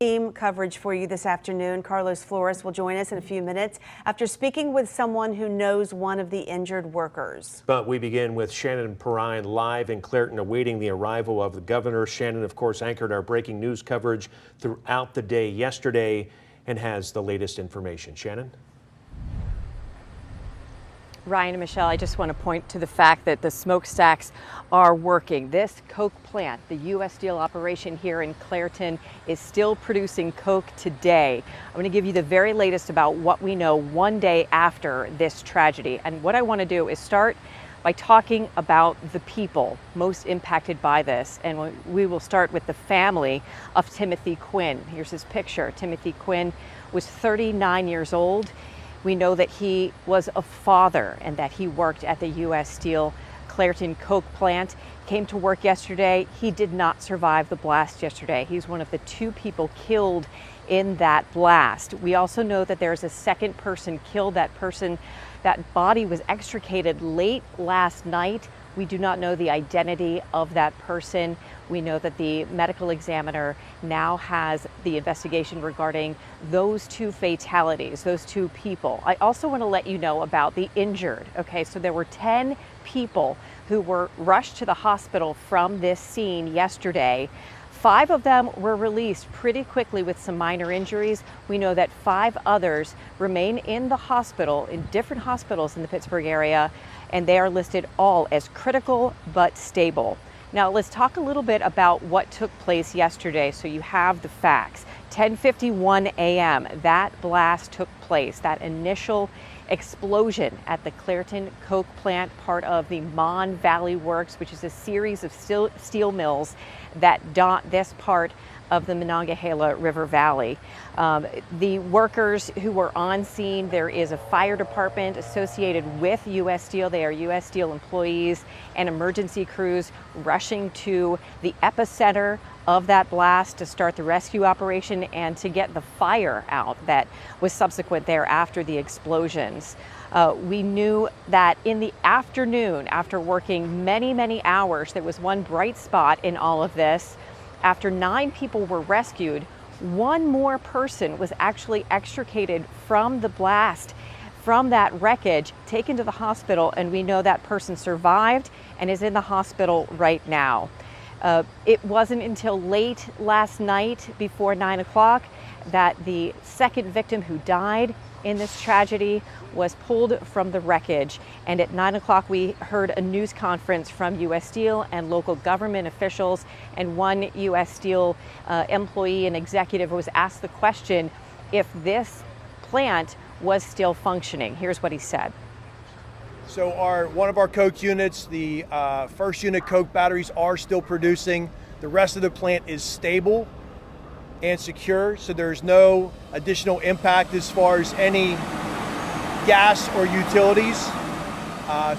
Team coverage for you this afternoon. Carlos Flores will join us in a few minutes after speaking with someone who knows one of the injured workers. But we begin with Shannon Perrine live in Clairton awaiting the arrival of the governor. Shannon, of course, anchored our breaking news coverage throughout the day yesterday and has the latest information. Shannon? Ryan and Michelle, I just want to point to the fact that the smokestacks are working. This Coke plant, the U.S. Steel operation here in Clairton, is still producing Coke today. I'm going to give you the very latest about what we know one day after this tragedy. And what I want to do is start by talking about the people most impacted by this. And we will start with the family of Timothy Quinn. Here's his picture. Timothy Quinn was 39 years old. We know that he was a father and that he worked at the U.S. Steel Clairton Coke plant. Came to work yesterday. He did not survive the blast yesterday. He's one of the 2 people killed in that blast. We also know that there's a second person killed. That body was extricated late last night. We do not know the identity of that person. We know that the medical examiner now has the investigation regarding those 2 fatalities, those 2 people. I also want to let you know about the injured. Okay, so there were 10 people who were rushed to the hospital from this scene yesterday. 5 of them were released pretty quickly with some minor injuries. We know that 5 others remain in the hospital, in different hospitals in the Pittsburgh area, and they are listed all as critical but stable. Now let's talk a little bit about what took place yesterday so you have the facts. 10:51 a.m. that blast took place, that initial explosion at the Clairton Coke plant, part of the Mon Valley Works, which is a series of steel mills that dot this part of the Monongahela River Valley. The workers who were on scene, there is a fire department associated with U.S. Steel. They are U.S. Steel employees and emergency crews rushing to the epicenter of that blast to start the rescue operation and to get the fire out that was subsequent there after the explosions. We knew that in the afternoon, after working many hours, there was one bright spot in all of this. After 9 people were rescued, 1 more person was actually extricated from the blast, from that wreckage, taken to the hospital, and we know that person survived and is in the hospital right now. It wasn't until late last night, before 9 o'clock, that the second victim who died in this tragedy was pulled from the wreckage. And at 9 o'clock, we heard a news conference from U.S. Steel and local government officials, and one U.S. Steel employee and executive was asked the question if this plant was still functioning. Here's what he said. So one of our Coke units, the first unit Coke batteries are still producing. The rest of the plant is stable and secure, so there's no additional impact as far as any gas or utilities.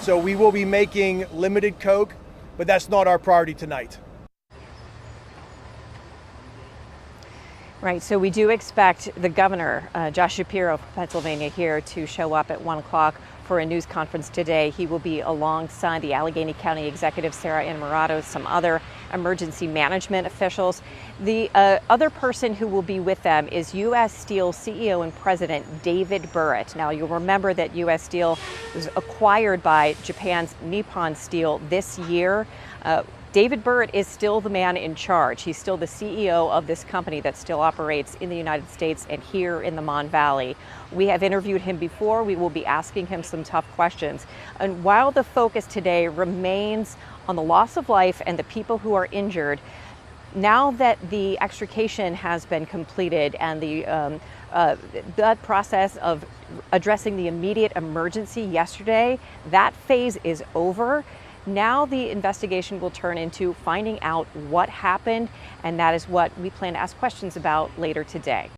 So we will be making limited Coke, but that's not our priority tonight. Right, so we do expect the governor, Josh Shapiro of Pennsylvania, here to show up at 1 o'clock for a news conference today. He will be alongside the Allegheny County Executive, Sarah Innamorato, some other emergency management officials. The other person who will be with them is U.S. Steel CEO and President David Burritt. Now, you'll remember that U.S. Steel was acquired by Japan's Nippon Steel this year. David Burritt is still the man in charge. He's still the CEO of this company that still operates in the United States and here in the Mon Valley. We have interviewed him before. We will be asking him some tough questions. And while the focus today remains on the loss of life and the people who are injured, now that the extrication has been completed and that process of addressing the immediate emergency yesterday, that phase is over. Now the investigation will turn into finding out what happened, and that is what we plan to ask questions about later today.